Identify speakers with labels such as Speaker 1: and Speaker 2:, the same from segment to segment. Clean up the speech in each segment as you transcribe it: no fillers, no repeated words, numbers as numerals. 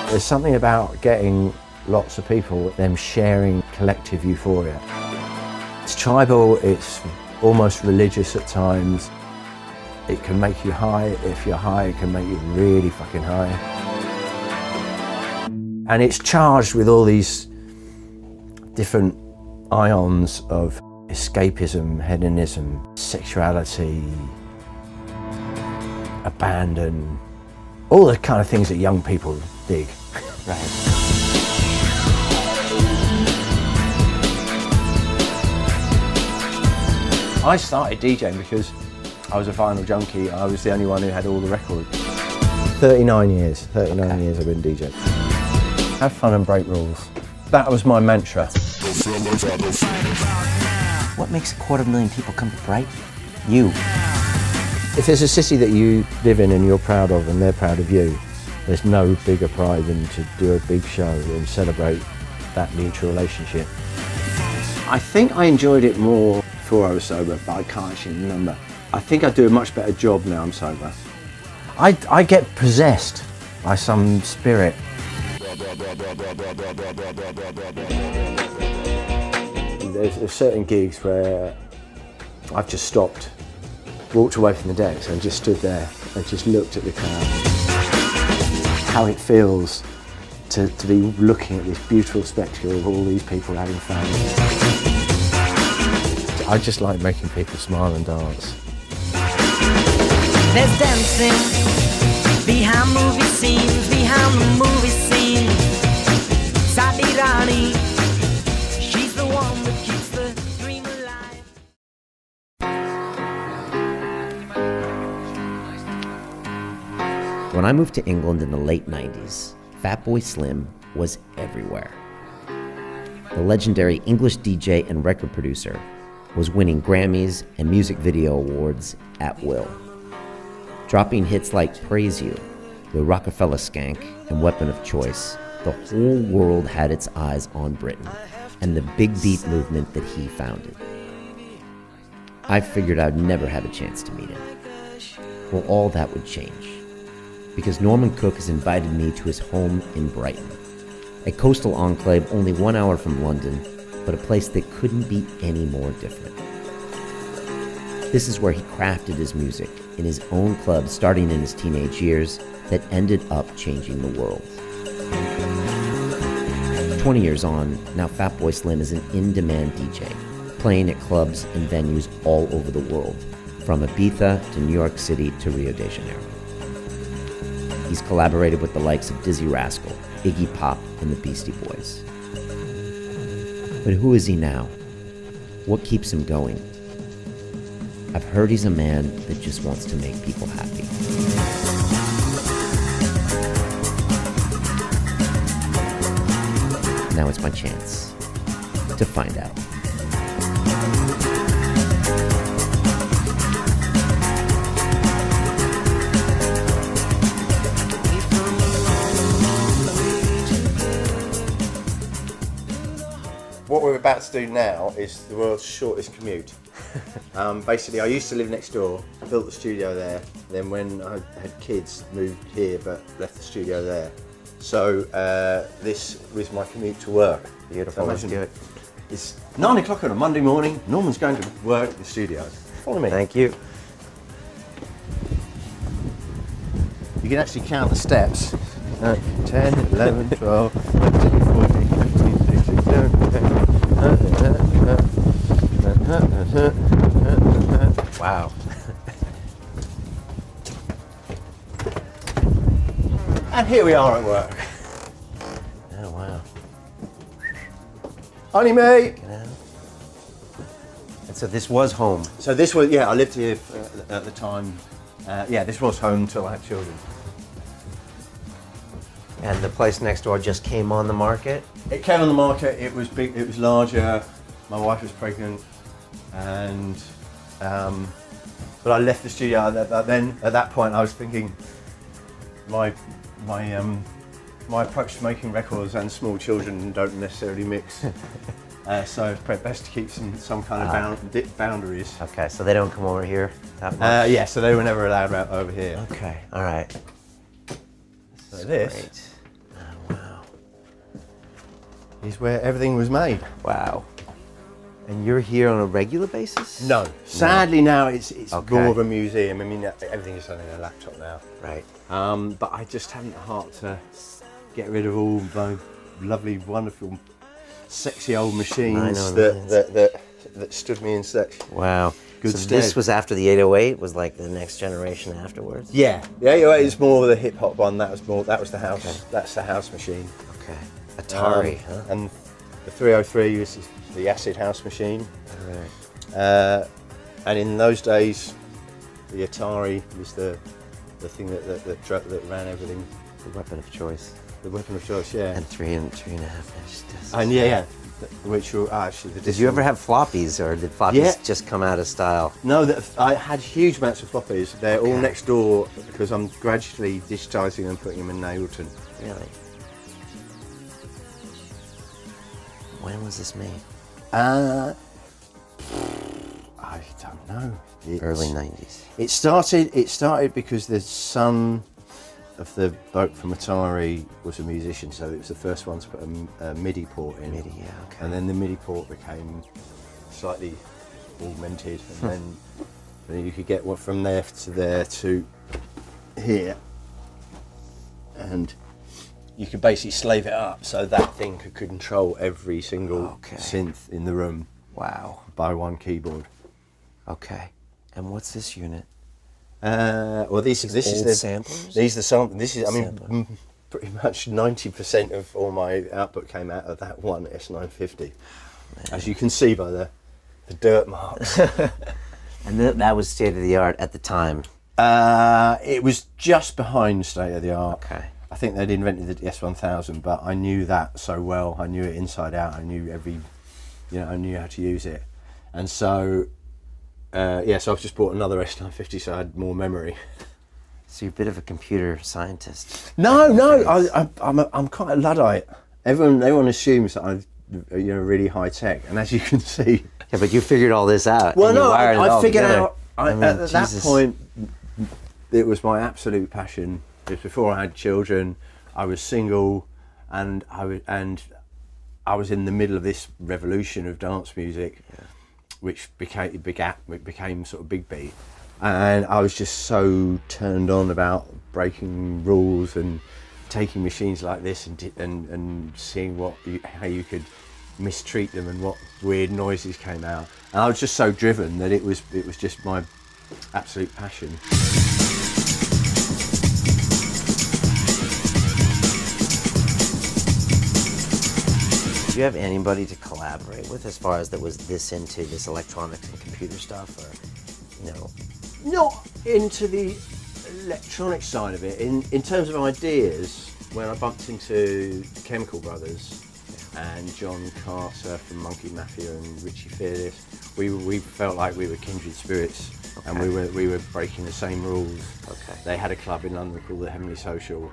Speaker 1: There's something about getting lots of people, them sharing collective euphoria. It's tribal, it's almost religious at times. It can make you high. If you're high, it can make you really fucking high. And it's charged with all these different ions of escapism, hedonism, sexuality, abandon, all the kind of things that young people dig. Right. I started DJing because I was a vinyl junkie. I was the only one who had all the records. 39 years I've been DJing. Have fun and break rules. That was my mantra.
Speaker 2: What makes 250,000 people come to Brighton? You.
Speaker 1: If there's a city that you live in and you're proud of and they're proud of you, there's no bigger pride than to do a big show and celebrate that mutual relationship. I think I enjoyed it more before I was sober, but I can't actually remember. I think I do a much better job now I'm sober. I get possessed by some spirit. There's certain gigs where I've just stopped, walked away from the decks and just stood there and just looked at the crowd. How it feels to be looking at this beautiful spectacle of all these people having fun. I just like making people smile and dance.
Speaker 3: There's dancing behind movie scenes, behind the movie scene. Sadi Rani, she's the one that keeps the dream alive.
Speaker 2: When I moved to England in the late 90s, Fatboy Slim was everywhere. The legendary English DJ and record producer was winning Grammys and music video awards at will. Dropping hits like Praise You, the Rockafeller Skank, and Weapon of Choice, the whole world had its eyes on Britain and the big beat movement that he founded. I figured I'd never have a chance to meet him. Well, all that would change, because Norman Cook has invited me to his home in Brighton, a coastal enclave only 1 hour from London, but a place that couldn't be any more different. This is where he crafted his music in his own club starting in his teenage years that ended up changing the world. 20 years on, now Fatboy Slim is an in-demand DJ, playing at clubs and venues all over the world, from Ibiza to New York City to Rio de Janeiro. He's collaborated with the likes of Dizzy Rascal, Iggy Pop, and the Beastie Boys. But who is he now? What keeps him going? I've heard he's a man that just wants to make people happy. Now it's my chance to find out.
Speaker 1: What we're about to do now is the world's shortest commute. Basically, I used to live next door, built the studio there, then when I had kids, moved here but left the studio there. So this was my commute to work.
Speaker 2: Beautiful, let's do it.
Speaker 1: It's 9 o'clock on a Monday morning, Norman's going to work at the studio. Follow me.
Speaker 2: Thank you.
Speaker 1: You can actually count the steps. 10, 11, 12, 13, 14, 15, 16, 17, wow. And here we are at work.
Speaker 2: Oh, wow.
Speaker 1: Honey, mate.
Speaker 2: And so this was home.
Speaker 1: So this was, yeah, I lived here at the time. Yeah, this was home until I had children.
Speaker 2: And the place next door just came on the market?
Speaker 1: It came on the market, it was big, it was larger. My wife was pregnant, and but I left the studio. Then at that point I was thinking my approach to making records and small children don't necessarily mix. So it's probably best to keep some kind of boundaries.
Speaker 2: Okay, so they don't come over here that much?
Speaker 1: Yeah, so they were never allowed over here.
Speaker 2: Okay, all right.
Speaker 1: So this is where everything was made.
Speaker 2: Wow. And you're here on a regular basis?
Speaker 1: No, sadly now it's
Speaker 2: Okay.
Speaker 1: more of a museum. I mean, everything is done in a laptop now.
Speaker 2: Right.
Speaker 1: But I just haven't the heart to get rid of all my lovely, wonderful, sexy old machines that stood me in such
Speaker 2: Wow.
Speaker 1: good
Speaker 2: so
Speaker 1: stead.
Speaker 2: this was after the 808, was like the next generation afterwards?
Speaker 1: Yeah, it's more the hip hop one. That was the house.
Speaker 2: Okay.
Speaker 1: That's the house machine.
Speaker 2: Okay. Atari, huh?
Speaker 1: And the 303 was the acid house machine.
Speaker 2: Right.
Speaker 1: And in those days, the Atari was the thing that ran everything.
Speaker 2: The weapon of choice.
Speaker 1: The weapon of choice, yeah.
Speaker 2: And 3.5 inch discs.
Speaker 1: And yeah, which were actually the.
Speaker 2: Did you ever have floppies, or did floppies just come out of style?
Speaker 1: No, I had huge amounts of floppies. They're all
Speaker 2: Okay.
Speaker 1: next door because I'm gradually digitising them and putting them in Ableton.
Speaker 2: Really? When was this made?
Speaker 1: I don't know.
Speaker 2: Early 90s.
Speaker 1: It started because the son of the bloke from Atari was a musician, so it was the first one to put a MIDI port in.
Speaker 2: MIDI, yeah, okay.
Speaker 1: And then the MIDI port became slightly augmented, and then you could get one from there to here, and you could basically slave it up so that thing could control every single synth in the room.
Speaker 2: Wow.
Speaker 1: By one keyboard.
Speaker 2: Okay. And what's this unit?
Speaker 1: Well, this
Speaker 2: old
Speaker 1: is the
Speaker 2: samplers?
Speaker 1: These are the samples. This is, I mean,
Speaker 2: Sampler.
Speaker 1: pretty much 90% of all my output came out of that one S950, as you can see by the dirt marks.
Speaker 2: And that was state of the art at the time.
Speaker 1: It was just behind state of the art.
Speaker 2: Okay.
Speaker 1: I think they'd invented the S1000, but I knew that so well. I knew it inside out. I knew I knew how to use it, and so. So I've just bought another S950, so I had more memory.
Speaker 2: So you're a bit of a computer scientist.
Speaker 1: No, I'm quite a Luddite. Everyone assumes that I'm, really high tech, and as you can see.
Speaker 2: Yeah, but you figured all this out.
Speaker 1: Well,
Speaker 2: and you
Speaker 1: no,
Speaker 2: wired it
Speaker 1: I
Speaker 2: all
Speaker 1: figured
Speaker 2: together.
Speaker 1: out. At that point, it was my absolute passion. It was before I had children. I was single, and I was in the middle of this revolution of dance music. Yeah. Which became sort of big beat, and I was just so turned on about breaking rules and taking machines like this and seeing how you could mistreat them and what weird noises came out. And I was just so driven that it was just my absolute passion.
Speaker 2: Do you have anybody to collaborate with as far as that was this into this electronics and computer stuff, or
Speaker 1: Not into the electronic side of it. In terms of ideas, when I bumped into Chemical Brothers and John Carter from Monkey Mafia and Richie Fearless, we felt like we were kindred spirits, and we were breaking the same rules.
Speaker 2: Okay.
Speaker 1: They had a club in London called the Heavenly Social.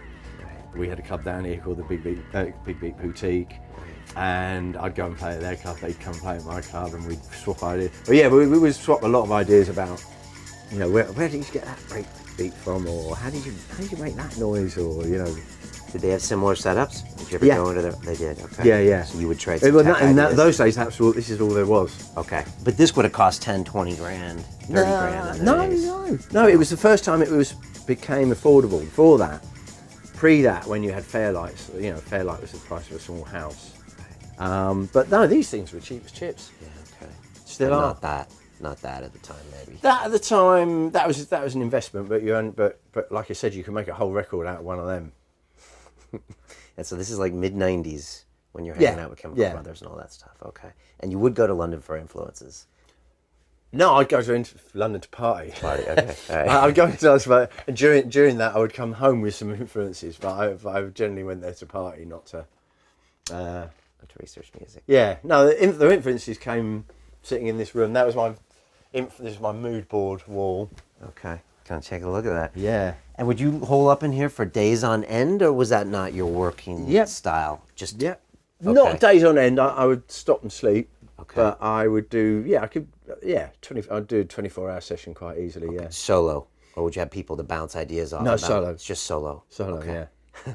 Speaker 1: We had a club down here called the Big Beat Boutique. And I'd go and play at their club, they'd come play at my club, and we'd swap ideas. But yeah, we would swap a lot of ideas about, where did you get that break beat from, or how did you make that noise, or
Speaker 2: did they have similar setups? Did you ever go into their? They did. Okay.
Speaker 1: Yeah.
Speaker 2: So you would trade.
Speaker 1: Well,
Speaker 2: some tech
Speaker 1: in
Speaker 2: ideas.
Speaker 1: those days, this is all there was.
Speaker 2: Okay, but this would have cost 10, 20 grand, 30 grand. In the days.
Speaker 1: No. It was the first time it became affordable. Before that, that, when you had Fairlights, Fairlight was the price of a small house. But no, these things were cheap as chips.
Speaker 2: Yeah, okay.
Speaker 1: Still are.
Speaker 2: Not that at the time, maybe.
Speaker 1: That at the time, that was an investment, but like I said, you can make a whole record out of one of them.
Speaker 2: And so this is like mid '90s when you're hanging out with Chemical Brothers and all that stuff. Okay, and you would go to London for influences.
Speaker 1: No, I'd go to London to party.
Speaker 2: Okay. All right.
Speaker 1: I'd go to dance, but during that, I would come home with some influences. But I generally went there to party, not to.
Speaker 2: To research music.
Speaker 1: Yeah, no, the influences came sitting in this room. That was this is my mood board wall.
Speaker 2: Okay, can I take a look at that?
Speaker 1: Yeah.
Speaker 2: And would you hole up in here for days on end, or was that not your working style? Just
Speaker 1: Okay.
Speaker 2: Not
Speaker 1: days on end. I would stop and sleep.
Speaker 2: Okay.
Speaker 1: But I would do. Yeah, I could. Yeah, I'd do a 24-hour session quite easily. Okay. Yeah.
Speaker 2: Solo, or would you have people to bounce ideas off?
Speaker 1: No, solo.
Speaker 2: It's just solo.
Speaker 1: Solo.
Speaker 2: Okay.
Speaker 1: Yeah.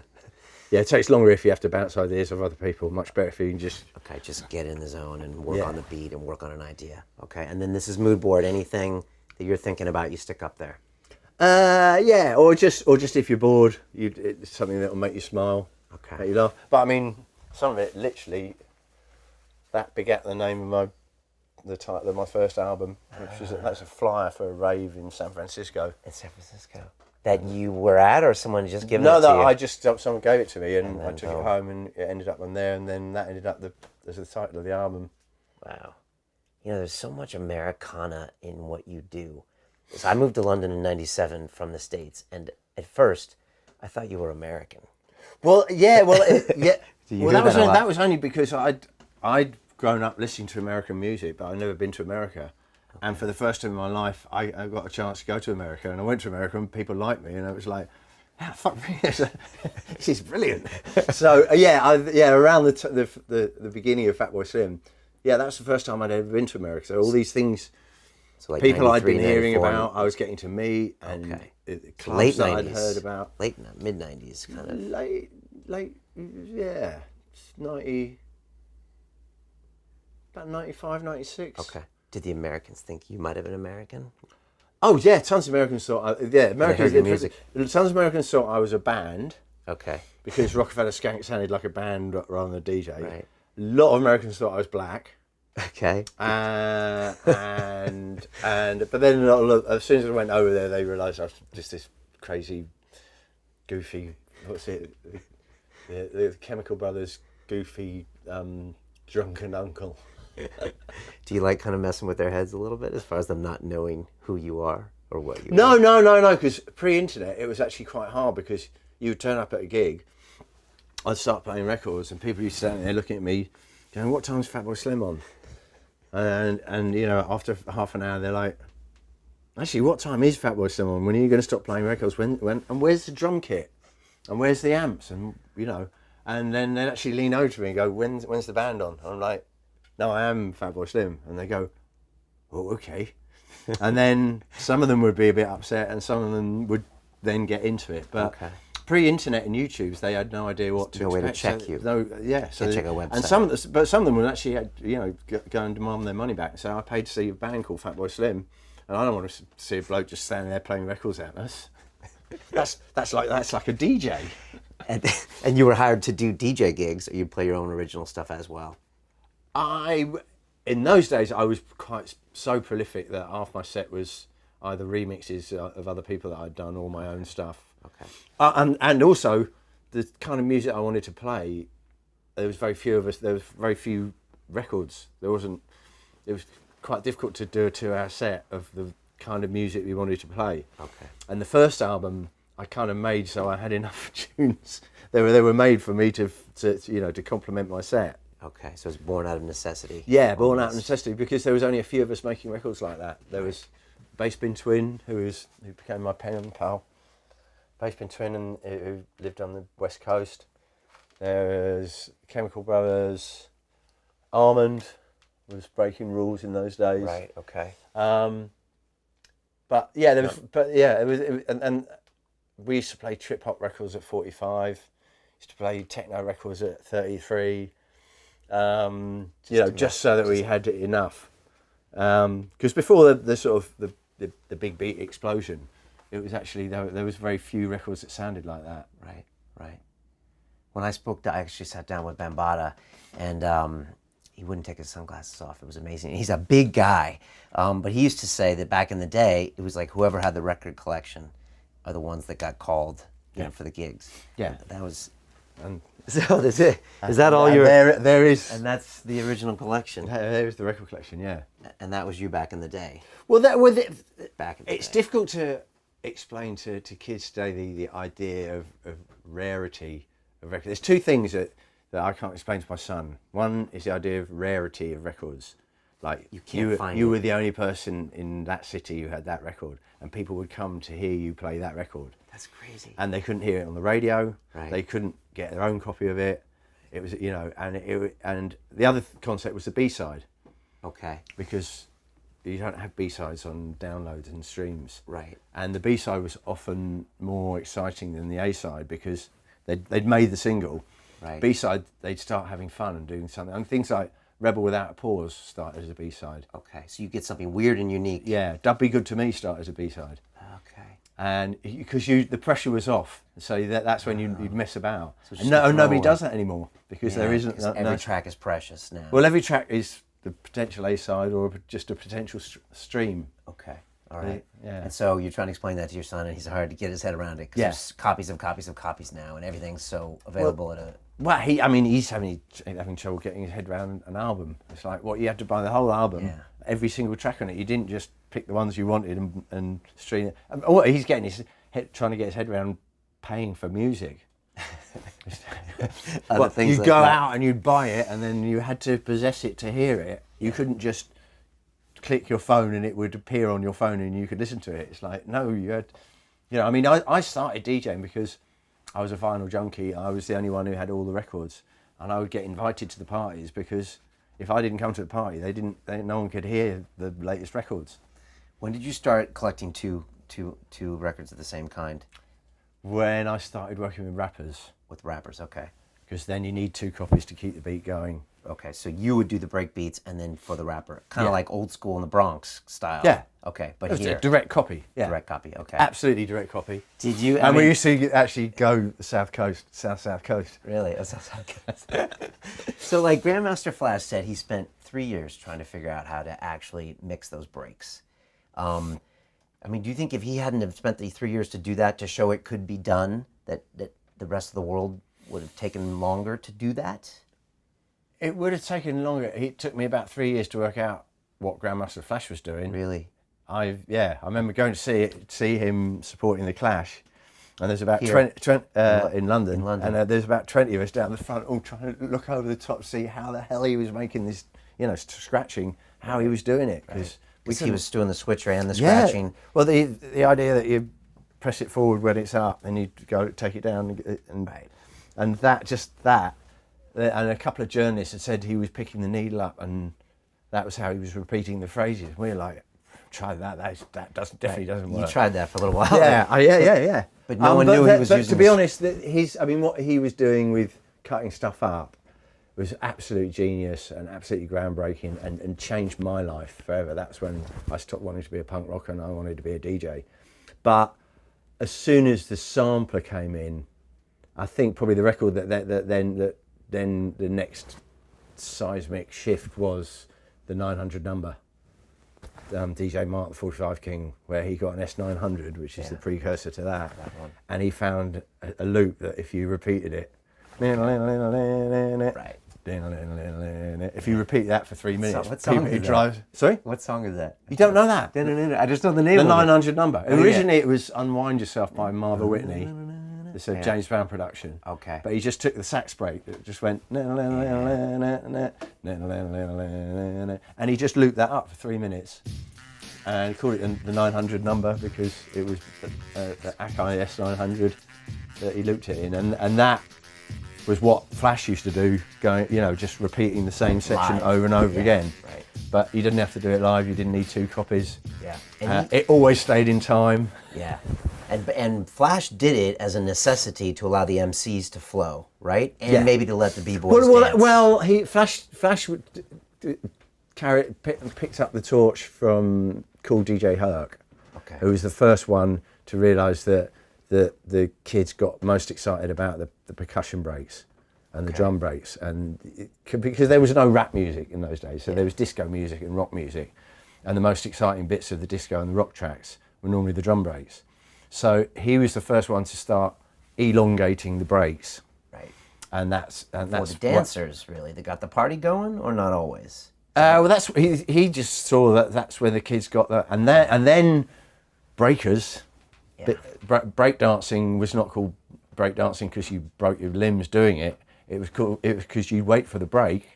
Speaker 1: Yeah, it takes longer if you have to bounce ideas of other people. Much better if you can just...
Speaker 2: Okay, just get in the zone and work on the beat and work on an idea. Okay, and then this is mood board. Anything that you're thinking about, you stick up there.
Speaker 1: Yeah, or just if you're bored, it's something that will make you smile,
Speaker 2: Okay.
Speaker 1: make you laugh. But I mean, some of it literally that begat the name of the title of my first album, which is that's a flyer for a rave in San Francisco.
Speaker 2: In San Francisco. That you were at, or someone just given
Speaker 1: No,
Speaker 2: it to you?
Speaker 1: I just someone gave it to me, and I
Speaker 2: then
Speaker 1: took it home, and it ended up on there, and then that ended up as the title of the album.
Speaker 2: Wow. You know, there's so much Americana in what you do. So I moved to London in '97 from the States, and at first, I thought you were American.
Speaker 1: Well, yeah, yeah.
Speaker 2: you
Speaker 1: Well,
Speaker 2: hear that a lot?
Speaker 1: that was only because I'd grown up listening to American music, but I'd never been to America. And for the first time in my life, I got a chance to go to America, and I went to America, and people liked me, and I was like, "Ah, fuck me, this is brilliant." So around the beginning of Fatboy Slim, that was the first time I'd ever been to America. So all these things,
Speaker 2: So like
Speaker 1: people I'd been
Speaker 2: 93,
Speaker 1: hearing
Speaker 2: 94,
Speaker 1: about, I was getting to meet, and
Speaker 2: Okay.
Speaker 1: the
Speaker 2: so
Speaker 1: clubs
Speaker 2: late
Speaker 1: that
Speaker 2: 90s.
Speaker 1: I'd heard about.
Speaker 2: Mid 90s, kind of.
Speaker 1: Late, yeah, 90, about 95, 96.
Speaker 2: Okay. Did the Americans think you might have been American?
Speaker 1: Oh yeah, tons of Americans thought. Americans.
Speaker 2: your music.
Speaker 1: Tons of Americans thought I was a band
Speaker 2: Okay.
Speaker 1: because Rockafeller Skank sounded like a band rather than a DJ.
Speaker 2: Right.
Speaker 1: A lot of Americans thought I was black.
Speaker 2: Okay.
Speaker 1: And but then as soon as I went over there, they realised I was just this crazy, goofy. What's it? The Chemical Brothers, goofy, drunken uncle.
Speaker 2: Do you like kind of messing with their heads a little bit as far as them not knowing who you are or what you
Speaker 1: No,
Speaker 2: are?
Speaker 1: because pre-internet it was actually quite hard because you would turn up at a gig, I'd start playing records, and people used to stand there looking at me, going, "What time's Fatboy Slim on?" And you know, after half an hour, they're like, "Actually, what time is Fatboy Slim on? When are you going to stop playing records? When? And where's the drum kit? And where's the amps? And you know." And then they'd actually lean over to me and go, "When's the band on?" And I'm like, "No, I am Fatboy Slim." And they go, "Oh, okay." And then some of them would be a bit upset, and some of them would then get into it. But pre-internet and YouTubes, they had no idea what to
Speaker 2: no
Speaker 1: expect.
Speaker 2: way to check
Speaker 1: so,
Speaker 2: you.
Speaker 1: No, yeah. So
Speaker 2: check a website.
Speaker 1: And some of them would actually, go and demand their money back. So I paid to see a band called Fatboy Slim, and I don't want to see a bloke just standing there playing records at us. That's like a DJ.
Speaker 2: And you were hired to do DJ gigs, or you'd play your own original stuff as well?
Speaker 1: In those days, I was quite so prolific that half my set was either remixes of other people that I'd done or my own stuff.
Speaker 2: Okay.
Speaker 1: And also, the kind of music I wanted to play, there was very few of us. There was very few records. It was quite difficult to do a 2-hour set of the kind of music we wanted to play.
Speaker 2: Okay.
Speaker 1: And the first album I kind of made so I had enough tunes. They were made for me to complement my set.
Speaker 2: Okay, so it's born out of necessity.
Speaker 1: Yeah, born out of necessity, because there was only a few of us making records like that. There was Bass Bin Twin, who became my pen pal. Bass Bin Twin, and who lived on the West Coast. There was Chemical Brothers. Almond was breaking rules in those days.
Speaker 2: Right. Okay.
Speaker 1: But yeah, it was, and we used to play trip hop records at 45. Used to play techno records at 33. Just so that we had enough. Because before the sort of the big beat explosion, it was actually there was very few records that sounded like that.
Speaker 2: Right. When I actually sat down with Bambaataa, and he wouldn't take his sunglasses off. It was amazing. He's a big guy, but he used to say that back in the day, it was like whoever had the record collection are the ones that got called for the gigs.
Speaker 1: Yeah,
Speaker 2: that was.
Speaker 1: And
Speaker 2: so that's it. Is that all your?
Speaker 1: There is.
Speaker 2: And that's the original collection.
Speaker 1: There is the record collection. Yeah.
Speaker 2: And that was you back in the day.
Speaker 1: Well,
Speaker 2: Back in the
Speaker 1: it's
Speaker 2: day.
Speaker 1: difficult to explain to kids today the idea of rarity of records. There's two things that I can't explain to my son. One is the idea of rarity of records. Like you were the only person in that city who had that record, and people would come to hear you play that record.
Speaker 2: That's crazy.
Speaker 1: And they couldn't hear it on the radio.
Speaker 2: Right.
Speaker 1: They couldn't get their own copy of it. It was, and the other concept was the B-side.
Speaker 2: Okay.
Speaker 1: Because you don't have B-sides on downloads and streams.
Speaker 2: Right.
Speaker 1: And the B-side was often more exciting than the A-side, because they'd made the single.
Speaker 2: Right.
Speaker 1: B-side, they'd start having fun and doing something. And things like Rebel Without a Pause started as a B-side.
Speaker 2: Okay, so you get something weird and unique.
Speaker 1: Yeah, Dub Be Good to Me started as a B-side.
Speaker 2: Okay.
Speaker 1: And because the pressure was off, so that's when you'd mess about.
Speaker 2: So
Speaker 1: And nobody does that anymore because there isn't.
Speaker 2: 'cause every track is precious now.
Speaker 1: Well, every track is the potential A-side or just a potential stream.
Speaker 2: Okay. All right.
Speaker 1: Yeah.
Speaker 2: And so you're trying to explain that to your son, and he's hard to get his head around it because there's copies of copies of copies now, and everything's so available at a.
Speaker 1: Well, he's having trouble getting his head around an album. It's like, you had to buy the whole album, every single track on it. You didn't just pick the ones you wanted and stream it. And what he's getting is trying to get his head around paying for music. You'd go out and you'd buy it, and then you had to possess it to hear it. You couldn't just click your phone and it would appear on your phone and you could listen to it. It's like, no, you had, I started DJing because I was a vinyl junkie. I was the only one who had all the records, and I would get invited to the parties because if I didn't come to the party, no one could hear the latest records.
Speaker 2: When did you start collecting two records of the same kind?
Speaker 1: When I started working with rappers.
Speaker 2: With rappers, okay.
Speaker 1: Because then you need 2 copies to keep the beat going.
Speaker 2: Okay, so you would do the break beats and then for the rapper, kind of like old school in the Bronx style.
Speaker 1: Yeah.
Speaker 2: Okay, but
Speaker 1: It was
Speaker 2: here.
Speaker 1: a direct copy. Yeah.
Speaker 2: Direct copy, okay.
Speaker 1: Absolutely direct copy.
Speaker 2: Did you?
Speaker 1: We used to actually go the south coast.
Speaker 2: Really? That's how it goes. So like Grandmaster Flash said, he spent 3 years trying to figure out how to actually mix those breaks. Do you think if he hadn't have spent the 3 years to do that, to show it could be done, that the rest of the world would have taken longer to do that?
Speaker 1: It would have taken longer. It took me about 3 years to work out what Grandmaster Flash was doing.
Speaker 2: Really?
Speaker 1: I remember going to see him supporting the Clash, and there's about
Speaker 2: Here?
Speaker 1: 20 in London.
Speaker 2: In London.
Speaker 1: And there's about 20 of us down the front, all trying to look over the top, see how the hell he was making this, scratching, how he was doing it, because
Speaker 2: he was doing the switcher and the scratching.
Speaker 1: Well, the idea that you press it forward when it's up, and you go take it down, and that. And a couple of journalists had said he was picking the needle up, and that was how he was repeating the phrases. We were like, try that. That definitely doesn't work.
Speaker 2: You tried that for a little while.
Speaker 1: Yeah.
Speaker 2: But no one knew he was using.
Speaker 1: To be honest, what he was doing with cutting stuff up was absolute genius and absolutely groundbreaking, and changed my life forever. That's when I stopped wanting to be a punk rocker and I wanted to be a DJ. But as soon as the sampler came in, I think probably the record then the next seismic shift was the 900 number. DJ Mark the 45 King, where he got an S900, which is the precursor to that
Speaker 2: one.
Speaker 1: And he found a loop that if you repeated it, if you repeat that for 3 minutes,
Speaker 2: what song is that?
Speaker 1: Sorry?
Speaker 2: What song is that?
Speaker 1: You don't know that?
Speaker 2: I just know the name
Speaker 1: The
Speaker 2: of
Speaker 1: 900 number.
Speaker 2: Oh,
Speaker 1: Originally it was Unwind Yourself by Martha Whitney. It's a James Brown production.
Speaker 2: Okay.
Speaker 1: But he just took the sax break. It just went, and he just looped that up for 3 minutes. And he called it the 900 number because it was the Akai S900 that he looped it in. And that was what Flash used to do, just repeating the same section
Speaker 2: Live.
Speaker 1: over and over again.
Speaker 2: Right.
Speaker 1: But you didn't have to do it live. You didn't need 2 copies.
Speaker 2: Yeah.
Speaker 1: It always stayed in time.
Speaker 2: Yeah. And Flash did it as a necessity to allow the MCs to flow, right? And maybe to let the B-boys dance.
Speaker 1: Flash picked up the torch from Cool DJ Herc, who was the first one to realise that the kids got most excited about the percussion breaks and the drum breaks, because there was no rap music in those days, so there was disco music and rock music, and the most exciting bits of the disco and the rock tracks were normally the drum breaks. So he was the first one to start elongating the breaks.
Speaker 2: Right.
Speaker 1: And that's
Speaker 2: For the dancers, really. They got the party going, or not always?
Speaker 1: That's he just saw that's where the kids got that, and then breakers.
Speaker 2: Yeah.
Speaker 1: Breakdancing was not called breakdancing because you broke your limbs doing it. It was because you'd wait for the break,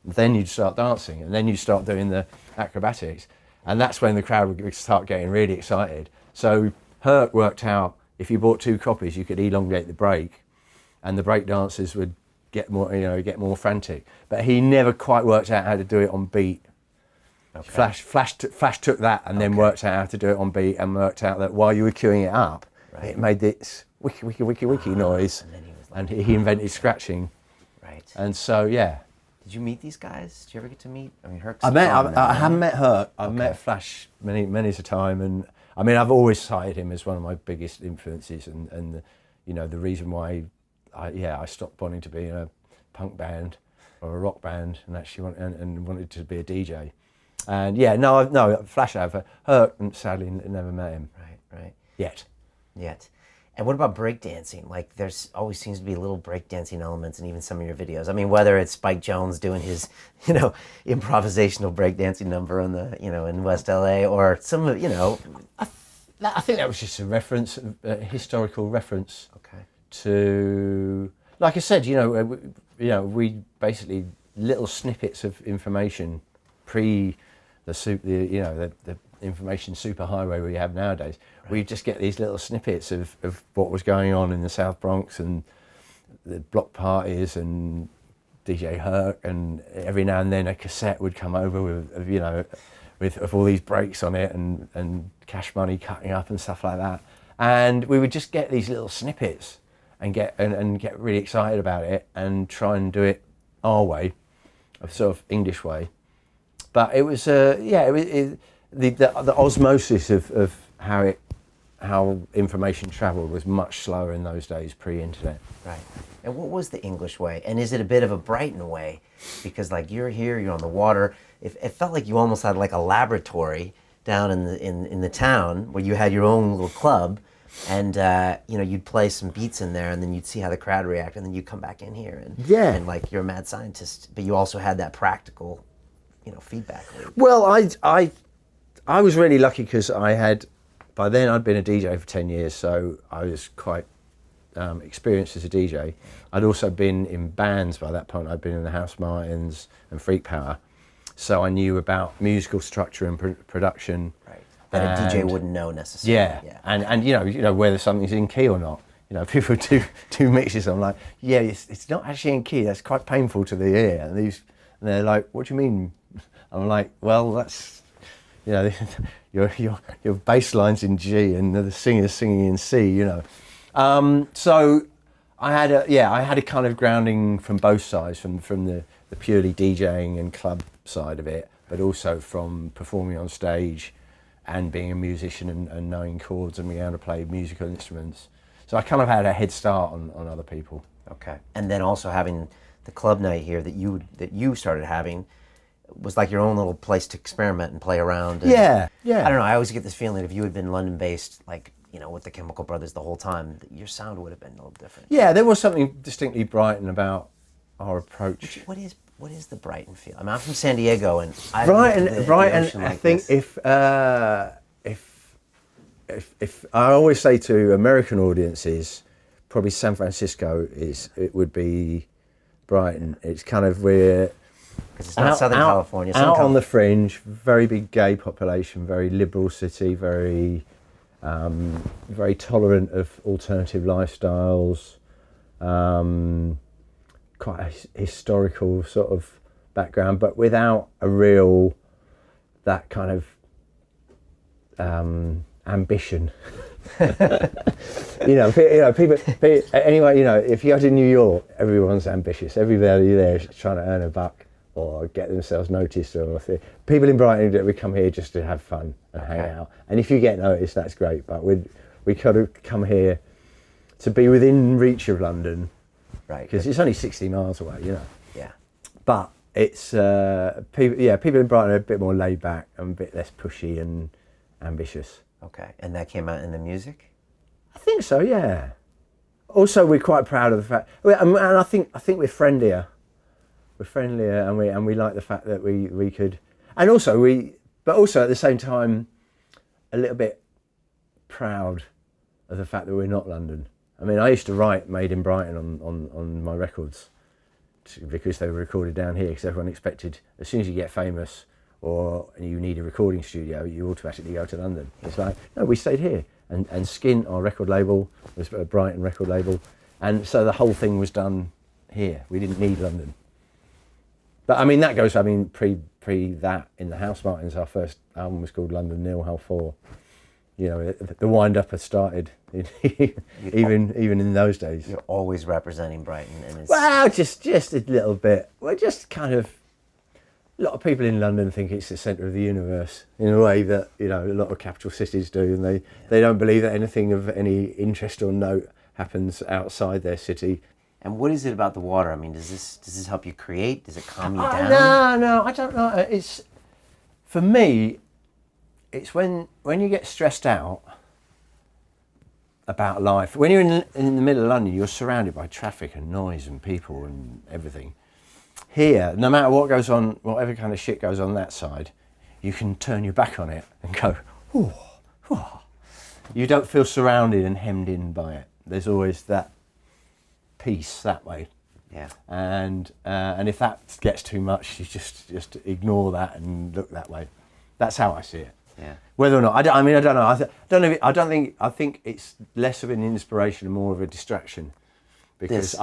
Speaker 1: then you'd start dancing, and then you'd start doing the acrobatics, and that's when the crowd would start getting really excited. So Herc worked out if you bought 2 copies, you could elongate the break, and the break dancers would get more frantic. But he never quite worked out how to do it on beat. Okay. Flash took that and then worked out how to do it on beat, and worked out that while you were queuing it up, it made this wiki noise.
Speaker 2: And then he was
Speaker 1: and he invented scratching.
Speaker 2: Right.
Speaker 1: And so, yeah.
Speaker 2: Did you meet these guys? Did you ever get to meet? I mean, Herc's
Speaker 1: I haven't met Herc. I've
Speaker 2: Okay.
Speaker 1: met Flash many a time, and I mean, I've always cited him as one of my biggest influences, and you know, the reason why I stopped wanting to be in a punk band or a rock band and actually wanted to be a DJ. And yeah, no, Flash I have. Herc, sadly, never met him.
Speaker 2: Right.
Speaker 1: Yet.
Speaker 2: And what about breakdancing? Like, there's always seems to be little breakdancing elements in even some of your videos. I mean, whether it's Spike Jones doing his, you know, improvisational breakdancing number on the, you know, in West LA, or some of, you know.
Speaker 1: I think that was just a reference, a historical reference.
Speaker 2: Okay.
Speaker 1: To, like I said, we basically little snippets of information pre the information superhighway we have nowadays. Right. We just get these little snippets of what was going on in the South Bronx and the block parties and DJ Herc, and every now and then a cassette would come over with all these breaks on it and Cash Money cutting up and stuff like that. And we would just get these little snippets and get really excited about it and try and do it our way, a sort of English way. But it was the osmosis of how information travelled was much slower in those days, pre-internet.
Speaker 2: Right. And what was the English way? And is it a bit of a Brighton way? Because like you're here, you're on the water. It felt like you almost had like a laboratory down in the town where you had your own little club, and you'd play some beats in there, and then you'd see how the crowd react, and then you'd come back in here and like you're a mad scientist, but you also had that practical, feedback loop.
Speaker 1: Well, I was really lucky because by then I'd been a DJ for 10 years, so I was quite experienced as a DJ. I'd also been in bands by that point. I'd been in the House Martins and Freak Power, so I knew about musical structure and production.
Speaker 2: Right. That a DJ wouldn't know necessarily.
Speaker 1: Yeah. And whether something's in key or not. People do mixes. I'm like, yeah, it's not actually in key. That's quite painful to the ear. And they're like, what do you mean? I'm like, well, that's your bass line's in G and the singer's singing in C. So I had a kind of grounding from both sides, from the purely DJing and club side of it, but also from performing on stage and being a musician and knowing chords and being able to play musical instruments. So I kind of had a head start on other people.
Speaker 2: Okay. And then also having the club night here that you started having was like your own little place to experiment and play around. And
Speaker 1: yeah.
Speaker 2: I don't know, I always get this feeling that if you had been London-based, like, with the Chemical Brothers the whole time, your sound would have been a little different.
Speaker 1: Yeah, there was something distinctly Brighton about our approach.
Speaker 2: What is the Brighton feel? I mean, I'm from San Diego, and
Speaker 1: Brighton. I think if I always say to American audiences, probably San Francisco would be Brighton. It's kind of where
Speaker 2: it's not Southern California.
Speaker 1: Out on the fringe, very big gay population, very liberal city, very very tolerant of alternative lifestyles. Quite a historical sort of background, but without a real that kind of ambition. People. Anyway, if you go to New York, everyone's ambitious. Everybody there is trying to earn a buck or get themselves noticed. People in Brighton, we come here just to have fun and hang out. And if you get noticed, that's great. But we kind of come here to be within reach of London.
Speaker 2: Right.
Speaker 1: Because it's only 60 miles away,
Speaker 2: Yeah.
Speaker 1: But it's people in Brighton are a bit more laid back and a bit less pushy and ambitious.
Speaker 2: Okay. And that came out in the music?
Speaker 1: I think so, yeah. Also, we're quite proud of the fact, and I think we're friendlier. We're friendlier, and we like the fact that we could, and also but also at the same time, a little bit proud of the fact that we're not London. I mean, I used to write Made in Brighton on my records because they were recorded down here, because everyone expected as soon as you get famous or you need a recording studio, you automatically go to London. It's like, no, we stayed here. And Skin, our record label, was a Brighton record label. And so the whole thing was done here. We didn't need London. But I mean, that goes, pre that, in the House Martins, our first album was called London Nil Hell 4. you know, the wind-up has started, even in those days.
Speaker 2: You're always representing Brighton, and it's
Speaker 1: Well, just a little bit. Well, just kind of. A lot of people in London think it's the centre of the universe in a way that, you know, a lot of capital cities do, and they don't believe that anything of any interest or note happens outside their city.
Speaker 2: And what is it about the water? I mean, does this help you create? Does it calm you down?
Speaker 1: No, I don't know. It's, for me, it's when you get stressed out about life. When you're in the middle of London, you're surrounded by traffic and noise and people and everything. Here, no matter what goes on, whatever kind of shit goes on that side, you can turn your back on it and go, ooh, ooh. You don't feel surrounded and hemmed in by it. There's always that peace that way.
Speaker 2: Yeah. And
Speaker 1: if that gets too much, you just ignore that and look that way. That's how I see it.
Speaker 2: Yeah.
Speaker 1: Whether or not, I don't know. I think it's less of an inspiration and more of a distraction, because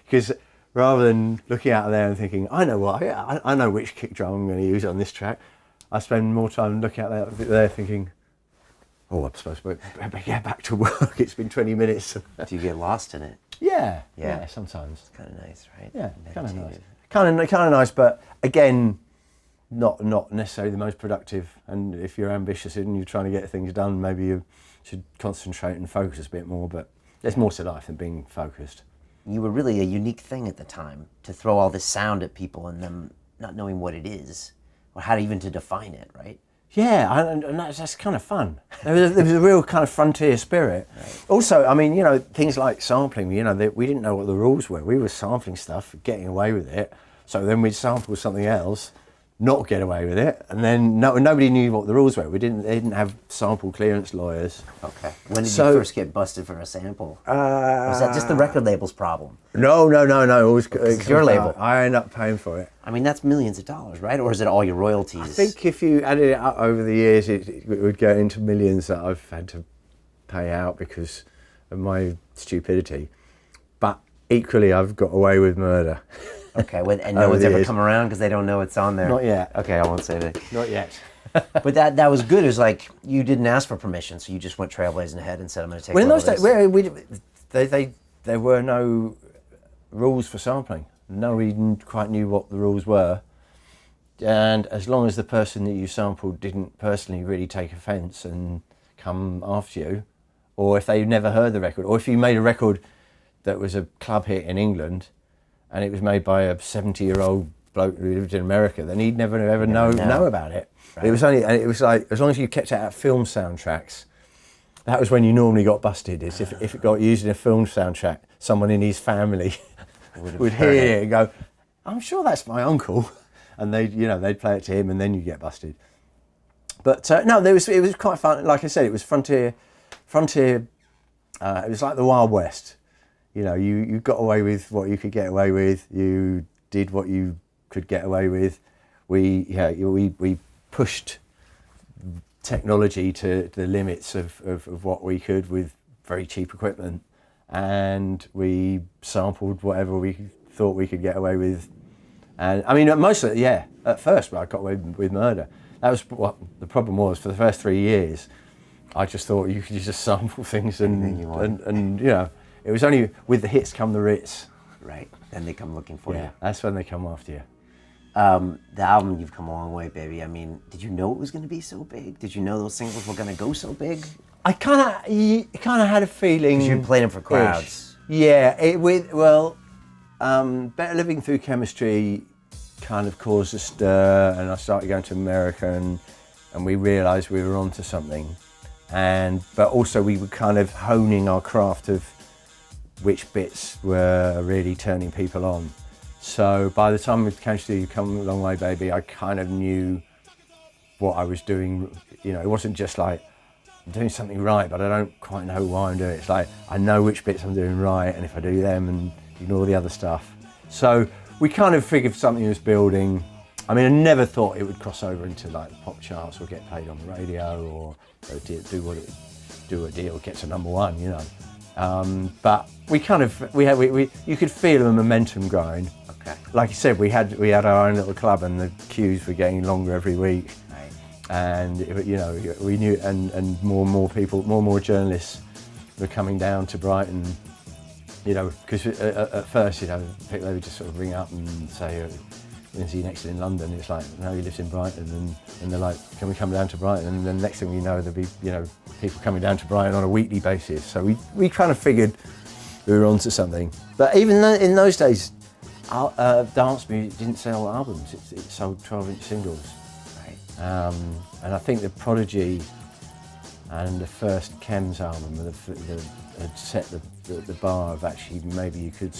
Speaker 1: because rather than looking out there and thinking, I know which kick drum I'm going to use on this track, I spend more time looking out there thinking, oh, I'm supposed to get back to work. It's been 20 minutes.
Speaker 2: Do you get lost in it?
Speaker 1: Yeah, sometimes.
Speaker 2: It's kind of nice, right?
Speaker 1: Yeah, kind of nice. Kind of nice, but again, not necessarily the most productive. And if you're ambitious and you're trying to get things done, maybe you should concentrate and focus a bit more. But there's more to life than being focused.
Speaker 2: You were really a unique thing at the time, to throw all this sound at people and them not knowing what it is or how even to define it, right?
Speaker 1: Yeah, and that's kind of fun. There was a real kind of frontier spirit. Right. Also, I mean, you know, things like sampling, you know, we didn't know what the rules were. We were sampling stuff, getting away with it. So then we'd sample something else, not get away with it, and then nobody knew what the rules were. They didn't have sample clearance lawyers.
Speaker 2: Okay. When did you first get busted for a sample? Was that just the record label's problem?
Speaker 1: No. It's
Speaker 2: your label.
Speaker 1: I end up paying for it.
Speaker 2: I mean, that's millions of dollars, right? Or is it all your royalties?
Speaker 1: I think if you added it up over the years, it would go into millions that I've had to pay out because of my stupidity. But equally, I've got away with murder.
Speaker 2: Okay, and no one's ever come around because they don't know it's on there?
Speaker 1: Not yet.
Speaker 2: Okay, I won't say that.
Speaker 1: Not yet.
Speaker 2: But that was good. It was like you didn't ask for permission, so you just went trailblazing ahead and said, I'm going to take
Speaker 1: well, in those days, there were no rules for sampling. Nobody quite knew what the rules were. And as long as the person that you sampled didn't personally really take offence and come after you, or if they never heard the record, or if you made a record that was a club hit in England, and it was made by a 70-year-old bloke who lived in America, then he'd never ever know about it. Right. It was like, as long as you kept it at film soundtracks, that was when you normally got busted. Is if it got used in a film soundtrack, someone in his family would hear it and go, I'm sure that's my uncle, and they'd play it to him, and then you get busted. But no, it was quite fun. Like I said, it was frontier. It was like the Wild West. You know, you got away with what you could get away with. You did what you could get away with. We pushed technology to the limits of what we could with very cheap equipment, and we sampled whatever we thought we could get away with. And I mean, mostly, at first I got away with murder. That was what the problem was. For the first 3 years, I just thought you could just sample things and you know, it was only with the hits come the writs.
Speaker 2: Right, then they come looking for you.
Speaker 1: Yeah, that's when they come after you.
Speaker 2: The album, you've come a long way, baby. I mean, did you know it was going to be so big? Did you know those singles were going to go so big?
Speaker 1: I kind of had a feeling.
Speaker 2: Because you played them for crowds.
Speaker 1: Yeah, Better Living Through Chemistry kind of caused a stir, and I started going to America, and we realised we were onto something. But also we were kind of honing our craft of which bits were really turning people on. So by the time we came to Come a Long Way, Baby, I kind of knew what I was doing. You know, it wasn't just like, I'm doing something right, but I don't quite know why I'm doing it. It's like, I know which bits I'm doing right, and if I do them and ignore the other stuff. So we kind of figured something was building. I mean, I never thought it would cross over into like the pop charts or get played on the radio or do a deal, get to #1, you know. But we kind of, you could feel the momentum growing.
Speaker 2: Okay.
Speaker 1: Like you said, we had our own little club, and the queues were getting longer every week.
Speaker 2: Right.
Speaker 1: and you know, we knew, and more people, more journalists were coming down to Brighton. You know, because at first, you know, they would just sort of ring up and say, "We're going to see you next in London." It's like, no, he lives in Brighton, and they're like, "Can we come down to Brighton?" And then next thing you know, there'll be, you know, people coming down to Brighton on a weekly basis. So we kind of figured we were onto something. But even in those days, dance music didn't sell albums; it sold 12-inch singles. Right. And I think the Prodigy and the first Chems album had set the bar of actually maybe you could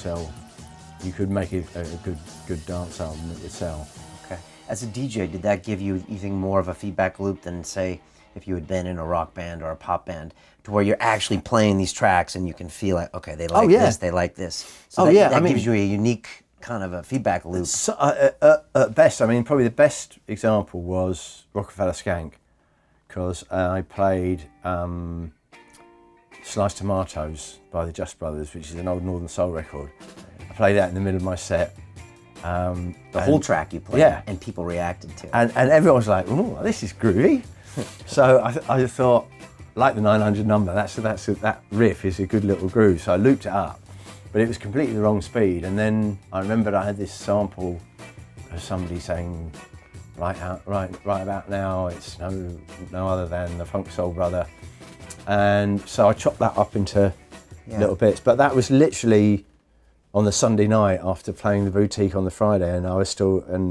Speaker 1: make a good dance album that would sell.
Speaker 2: Okay. As a DJ, did that give you think more of a feedback loop than, say, if you had been in a rock band or a pop band, to where you're actually playing these tracks and you can feel like, okay, they like this, they like this. So that gives you a unique kind of a feedback loop.
Speaker 1: So, at best, I mean, probably the best example was Rockafeller Skank, because I played Sliced Tomatoes by the Just Brothers, which is an old Northern Soul record. I played that in the middle of my set.
Speaker 2: The whole track you played, and people reacted to it.
Speaker 1: And everyone was like, "Oh, this is groovy." So I thought, like the 900 number, that riff is a good little groove. So I looped it up, but it was completely the wrong speed. And then I remembered I had this sample of somebody saying, right about now, it's no other than the Funk Soul Brother. And so I chopped that up into little bits. But that was literally on the Sunday night after playing the Boutique on the Friday, and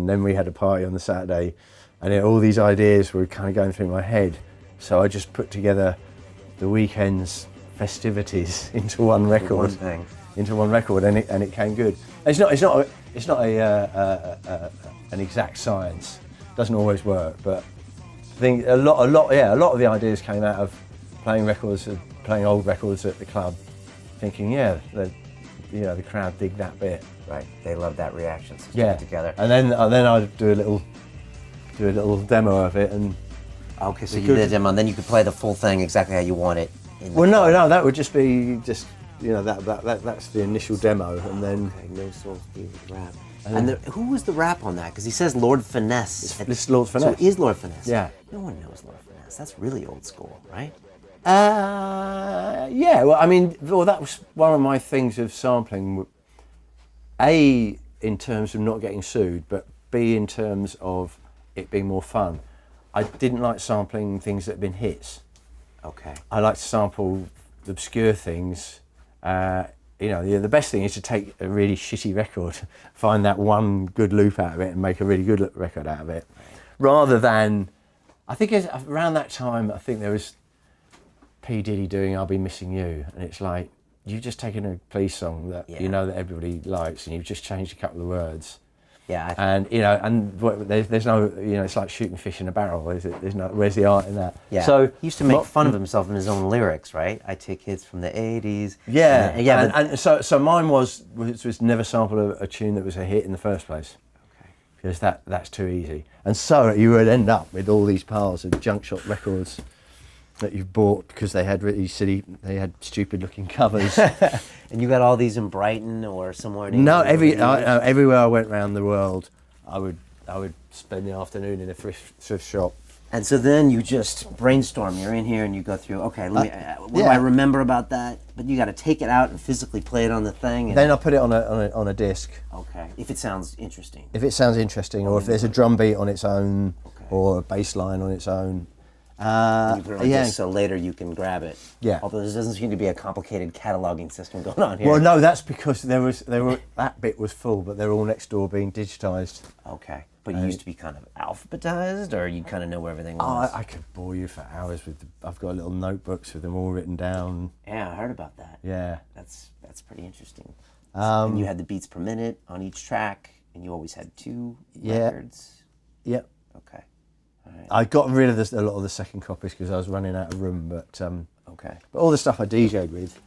Speaker 1: then we had a party on the Saturday, and all these ideas were kind of going through my head. So I just put together the weekend's festivities into one record. And it came good. It's not an exact science. It doesn't always work, but I think a lot of the ideas came out of playing old records at the club, thinking, the crowd dig that bit.
Speaker 2: Right, they love that reaction. So put it together.
Speaker 1: And then I'd do a little demo of it, and
Speaker 2: okay, so you did a demo, and then you could play the full thing exactly how you want it.
Speaker 1: No, that would just be that's the initial demo, and then
Speaker 2: no soul speed rap. And who was the rap on that? Because he says Lord Finesse.
Speaker 1: It's Lord Finesse.
Speaker 2: So it is Lord Finesse.
Speaker 1: Yeah.
Speaker 2: No one knows Lord Finesse. That's really old school, right?
Speaker 1: Yeah. Well, I mean, that was one of my things of sampling. A, in terms of not getting sued, but B, in terms of it being more fun. I didn't like sampling things that had been hits.
Speaker 2: Okay.
Speaker 1: I like to sample obscure things. The best thing is to take a really shitty record, find that one good loop out of it, and make a really good record out of it. Rather than, I think around that time, I think there was P. Diddy doing "I'll Be Missing You," and it's like, you've just taken a Police song that you know that everybody likes, and you've just changed a couple of words.
Speaker 2: Yeah.
Speaker 1: There's no, it's like shooting fish in a barrel. There's no, where's the art in that?
Speaker 2: Yeah.
Speaker 1: So
Speaker 2: he used to make fun of himself in his own lyrics, right? I take hits from the '80s.
Speaker 1: Yeah. So mine was never sample a tune that was a hit in the first place.
Speaker 2: Okay.
Speaker 1: Because that's too easy. And so you would end up with all these piles of junk shop records that you've bought because they had really silly, they had stupid looking covers.
Speaker 2: And you got all these in Brighton or somewhere in
Speaker 1: No,
Speaker 2: England?
Speaker 1: everywhere I went around the world, I would spend the afternoon in a thrift shop.
Speaker 2: And so then you just brainstorm. You're in here and you go through, okay, what do I remember about that? But you got to take it out and physically play it on the thing. And
Speaker 1: then I put it on a disc.
Speaker 2: Okay, if it sounds interesting.
Speaker 1: If it sounds interesting, or if there's a drum beat on its own, or a bass line on its own.
Speaker 2: You put it on disc so later you can grab it.
Speaker 1: Yeah.
Speaker 2: Although there doesn't seem to be a complicated cataloging system going on here.
Speaker 1: Well, no, that's because that bit was full, but they're all next door being digitized.
Speaker 2: Okay. But you used to be kind of alphabetized, or you kind of know where everything was?
Speaker 1: I could bore you for hours I've got little notebooks with them all written down.
Speaker 2: Yeah, I heard about that.
Speaker 1: Yeah.
Speaker 2: That's pretty interesting. And you had the beats per minute on each track, and you always had 2 records?
Speaker 1: Yep.
Speaker 2: Okay. All right.
Speaker 1: I got rid of a lot of the second copies because I was running out of room, but
Speaker 2: okay.
Speaker 1: But all the stuff I DJ'd with,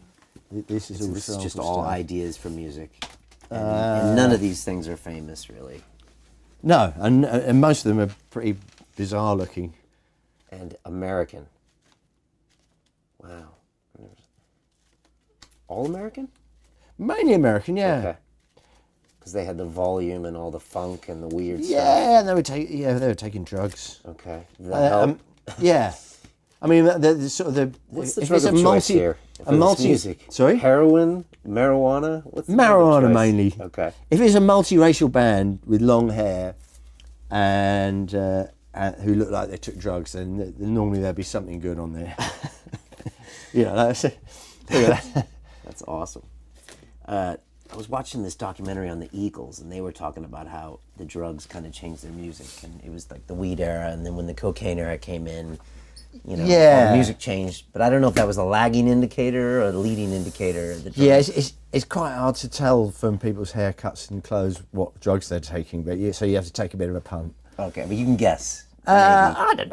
Speaker 1: this is
Speaker 2: just all
Speaker 1: stuff.
Speaker 2: Ideas for music. And none of these things are famous, really.
Speaker 1: No, and most of them are pretty bizarre looking.
Speaker 2: And American. Wow. All American?
Speaker 1: Mainly American, yeah.
Speaker 2: Okay. Because they had the volume and all the funk and the weird stuff.
Speaker 1: Yeah, and they were taking drugs.
Speaker 2: Okay. Did that help?
Speaker 1: Yeah. I mean, the sort of the...
Speaker 2: What's the
Speaker 1: if
Speaker 2: drug
Speaker 1: it's
Speaker 2: of choice here?
Speaker 1: A multi...
Speaker 2: Music.
Speaker 1: Sorry?
Speaker 2: Heroin? Marijuana? What's the drug of
Speaker 1: Marijuana
Speaker 2: choice?
Speaker 1: mainly.
Speaker 2: Okay.
Speaker 1: If it's a multiracial band with long hair and who look like they took drugs, then normally there'd be something good on there. That's it. Look at that.
Speaker 2: That's awesome. I was watching this documentary on the Eagles, and they were talking about how the drugs kind of changed their music, and it was like the weed era, and then when the cocaine era came in, all the music changed. But I don't know if that was a lagging indicator or a leading indicator. Of the drugs.
Speaker 1: Yeah, it's quite hard to tell from people's haircuts and clothes what drugs they're taking, but so you have to take a bit of a punt.
Speaker 2: Okay, but you can guess.
Speaker 1: I don't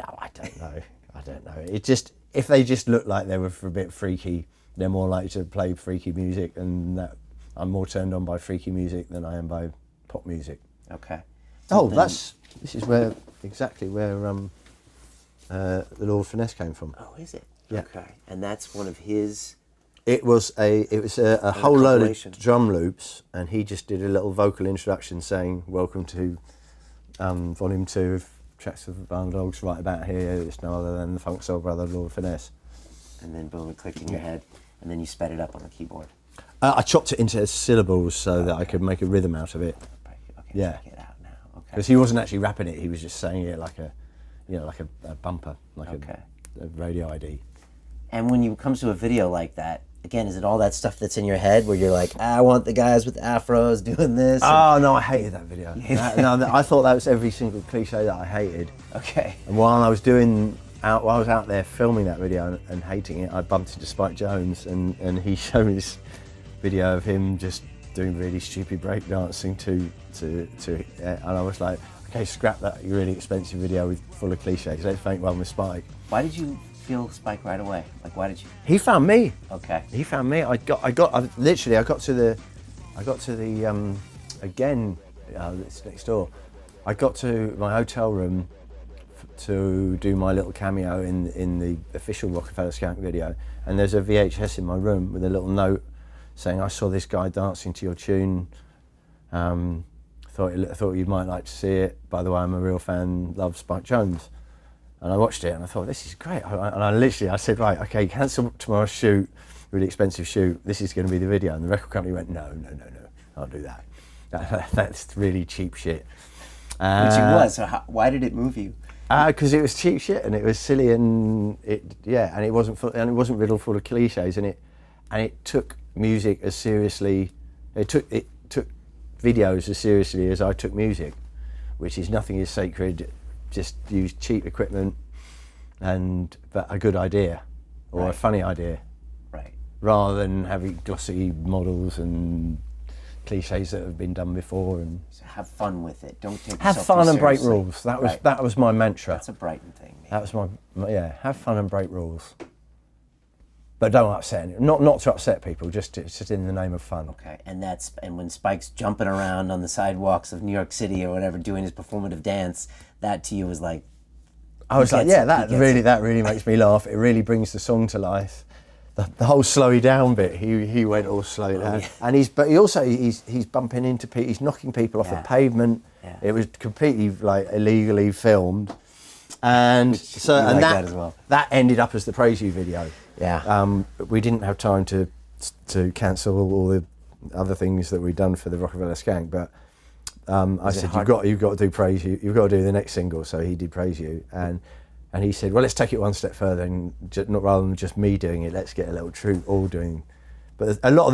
Speaker 1: know. It just, if they just look like they were a bit freaky, they're more likely to play freaky music, and that I'm more turned on by freaky music than I am by pop music.
Speaker 2: Okay.
Speaker 1: This is exactly where the Lord Finesse came from.
Speaker 2: Oh, is it?
Speaker 1: Yeah.
Speaker 2: Okay. And that's one of his...
Speaker 1: It was a whole load of drum loops, and he just did a little vocal introduction saying, "Welcome to Volume 2 of Tracks of Barn Dogs, right about here. It's no other than the Funk Soul Brother, Lord Finesse."
Speaker 2: And then boom, it clicked in your head, and then you sped it up on the keyboard.
Speaker 1: I chopped it into syllables so that I could make a rhythm out of it.
Speaker 2: Okay,
Speaker 1: Yeah.
Speaker 2: check it out now. Okay.
Speaker 1: Because he wasn't actually rapping it; he was just saying it like a bumper, like a radio ID.
Speaker 2: And when it comes to a video like that, again, is it all that stuff that's in your head where you're like, I want the guys with afros doing this?
Speaker 1: Oh no, I hated that video. I thought that was every single cliche that I hated.
Speaker 2: Okay.
Speaker 1: And while I was out there filming that video and hating it, I bumped into Spike Jones, and he showed me this video of him just doing really stupid breakdancing to and I was like, okay, scrap that really expensive video full of cliches. Let's make one with Spike.
Speaker 2: Why did you feel Spike right away? Like, why did you?
Speaker 1: He found me.
Speaker 2: Okay.
Speaker 1: He found me. I got to the again. It's next door. I got to my hotel room to do my little cameo in the official Rockafeller Skank video, and there's a VHS in my room with a little note saying, "I saw this guy dancing to your tune. Thought you might like to see it. By the way, I'm a real fan. Love, Spike Jones." And I watched it and I thought, this is great. I said, right, okay, cancel tomorrow's shoot, really expensive shoot. This is going to be the video. And the record company went, no, I'll do that. That's really cheap shit.
Speaker 2: Which it was. So why did it move you?
Speaker 1: Because it was cheap shit and it was silly and it wasn't riddled full of cliches, and it took music as seriously. It took videos as seriously as I took music, which is nothing is sacred. Just use cheap equipment but a good idea or a funny idea,
Speaker 2: right? Rather
Speaker 1: than having glossy models and cliches that have been done before. And
Speaker 2: so have fun with it. Don't take
Speaker 1: have fun and break rules. That was my mantra.
Speaker 2: That's a Brighton thing. Maybe.
Speaker 1: That was my have fun and break rules. But don't upset anyone. Not to upset people, just in the name of fun.
Speaker 2: Okay, and when Spike's jumping around on the sidewalks of New York City or whatever, doing his performative dance, that to you was like.
Speaker 1: I was like, yeah, that really makes me laugh. It really brings the song to life. The whole slowy down bit, he went all slow down,
Speaker 2: yeah.
Speaker 1: and he's bumping into people, he's knocking people off the pavement. Yeah. It was completely like illegally filmed, and that as well. That ended up as the Praise You video.
Speaker 2: Yeah.
Speaker 1: We didn't have time to cancel all the other things that we'd done for the Rockafeller Skank, but I said, you've got to do Praise You. You've got to do the next single. So he did Praise You, and he said, well, let's take it one step further, and rather than just me doing it, let's get a little troupe all doing. But a lot of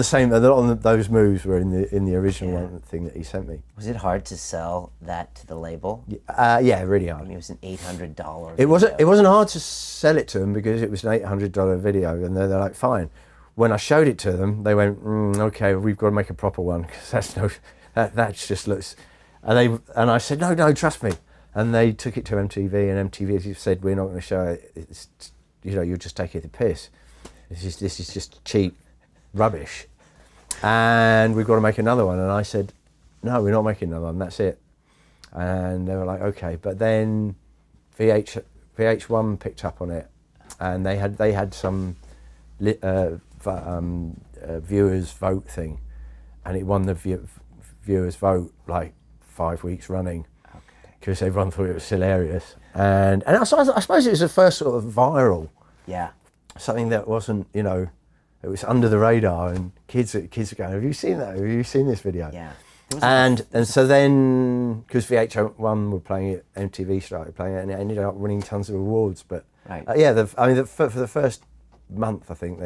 Speaker 1: those moves were in the original thing that he sent me.
Speaker 2: Was it hard to sell that to the label?
Speaker 1: Yeah, really hard.
Speaker 2: I mean, it was an $800.
Speaker 1: It wasn't hard to sell it to them because it was an $800 video, and they're like, fine. When I showed it to them, they went, okay, we've got to make a proper one because that just looks. And I said, no, trust me. And they took it to MTV, and MTV said, we're not going to show it. It's, you're just taking the piss. This is just cheap rubbish, and we've got to make another one. And I said, no, we're not making another one, that's it. And they were like, okay. But then VH1 picked up on it, and they had some viewers vote thing, and it won the viewers vote like 5 weeks running because everyone thought it was hilarious. And I suppose it was the first sort of viral, something that wasn't, you know, it was under the radar, and kids are going, have you seen that? Have you seen this video?
Speaker 2: Yeah.
Speaker 1: And so then, because VH1 were playing it, MTV started playing it, and it ended up winning tons of awards. But for the first month, I think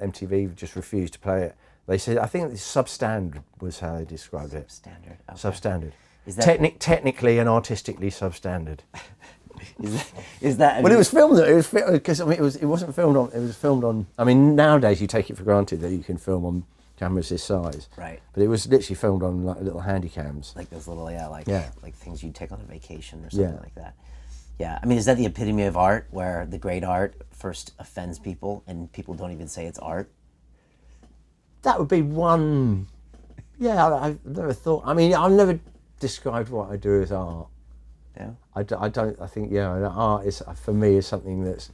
Speaker 1: MTV just refused to play it. They said, I think substandard was how they described it.
Speaker 2: Substandard. Okay.
Speaker 1: Substandard.
Speaker 2: Is that
Speaker 1: technically and artistically substandard.
Speaker 2: Is that?
Speaker 1: Well, it was filmed. It was because I mean, it wasn't filmed on. It was filmed on. I mean, nowadays you take it for granted that you can film on cameras this size.
Speaker 2: Right.
Speaker 1: But it was literally filmed on like little handy cams.
Speaker 2: Like those little, like things you'd take on a vacation or something like that. Yeah. I mean, is that the epitome of art, where the great art first offends people and people don't even say it's art?
Speaker 1: That would be one. Yeah, I've never thought. I mean, I've never described what I do as art.
Speaker 2: Yeah.
Speaker 1: I don't. I think art is, for me, is something that's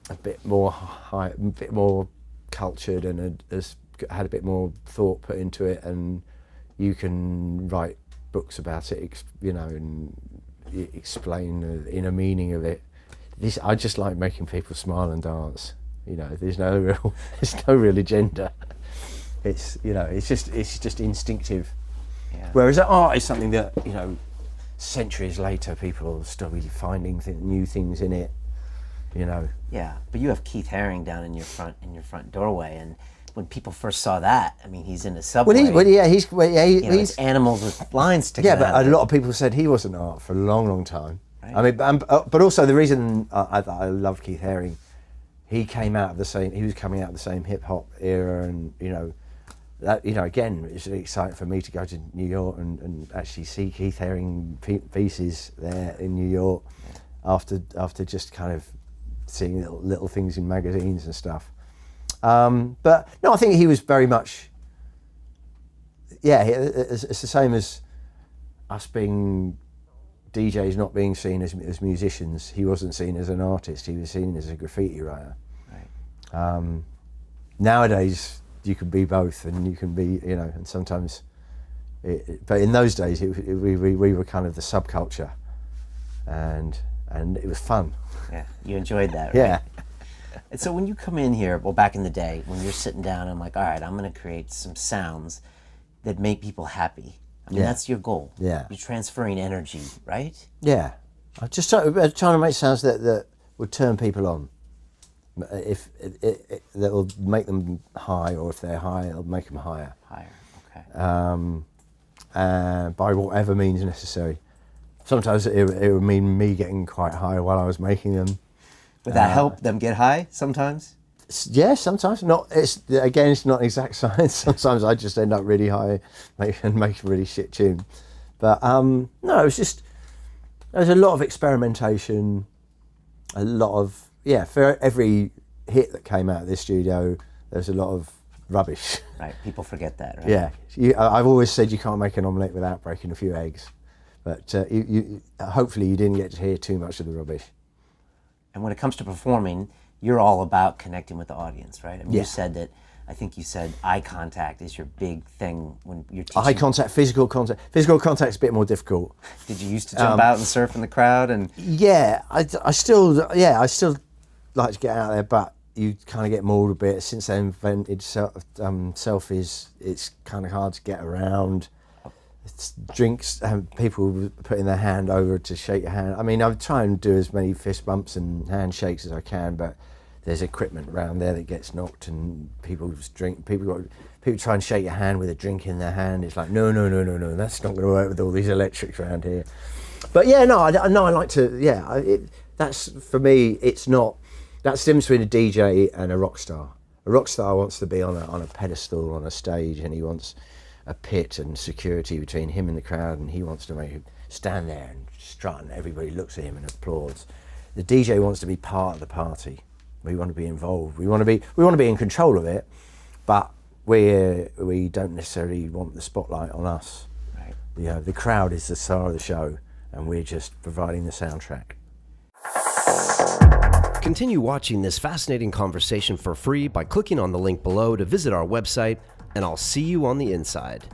Speaker 1: a bit more high, a bit more cultured, and has had a bit more thought put into it, and you can write books about it, you know, and explain the inner meaning of it. I just like making people smile and dance. You know, there's no real agenda. It's, you know, it's just instinctive. Yeah. Whereas art is something that, you know, centuries later people will still be finding new things in it. You know.
Speaker 2: Yeah, but you have Keith Haring down in your front doorway, and when people first saw that, I mean, he's in a subway.
Speaker 1: He's
Speaker 2: animals with lines sticking out.
Speaker 1: Yeah, but a lot of people said he wasn't art for a long, long time. Right. I mean, but also the reason I love Keith Haring, he was coming out of the same hip hop era, and you know, that, you know, again, it's exciting for me to go to New York and actually see Keith Haring pieces there in New York, after just kind of seeing little things in magazines and stuff. But no, I think he was very much, it's the same as us being DJs not being seen as musicians. He wasn't seen as an artist, he was seen as a graffiti writer. Right. Nowadays, you can be both, and you can be, you know, and sometimes, but in those days, we were kind of the subculture, and it was fun.
Speaker 2: Yeah, you enjoyed that, right?
Speaker 1: Yeah.
Speaker 2: And so when you come in here, well, back in the day, when you're sitting down, I'm like, all right, I'm going to create some sounds that make people happy. I mean, that's your goal.
Speaker 1: Yeah.
Speaker 2: You're transferring energy, right?
Speaker 1: Yeah. I'm just trying to make sounds that would turn people on. If that will make them high, or if they're high, it'll make them higher.
Speaker 2: Higher, okay.
Speaker 1: By whatever means necessary. Sometimes it would mean me getting quite high while I was making them.
Speaker 2: Would that help them get high sometimes?
Speaker 1: Yeah, sometimes. It's not exact science. Sometimes I just end up really high and make a really shit tune. But no, it was just, there's a lot of experimentation, a lot of, for every hit that came out of this studio, there's a lot of rubbish.
Speaker 2: Right, people forget that, right?
Speaker 1: Yeah, I've always said you can't make an omelette without breaking a few eggs. But hopefully you didn't get to hear too much of the rubbish.
Speaker 2: And when it comes to performing, you're all about connecting with the audience, right? I mean, you said that, I think you said eye contact is your big thing when you're teaching.
Speaker 1: Eye contact, physical contact. Physical contact's a bit more difficult.
Speaker 2: Did you used to jump out and surf in the crowd? And
Speaker 1: yeah, I still like to get out there, but you kind of get mauled a bit. Since they invented selfies, it's kind of hard to get around. It's drinks, people putting their hand over to shake your hand. I mean, I try and do as many fist bumps and handshakes as I can, but there's equipment around there that gets knocked, and people try and shake your hand with a drink in their hand. It's like, no, that's not going to work with all these electrics around here. But I like to, that's, for me, it's not, that's the difference between a DJ and a rock star. A rock star wants to be on a pedestal on a stage, and he wants a pit and security between him and the crowd, and he wants to make him stand there and strut, and everybody looks at him and applauds. The DJ wants to be part of the party. We want to be involved. We want to be in control of it, but we don't necessarily want the spotlight on us. Right. The crowd is the star of the show, and we're just providing the soundtrack.
Speaker 4: Continue watching this fascinating conversation for free by clicking on the link below to visit our website, and I'll see you on the inside.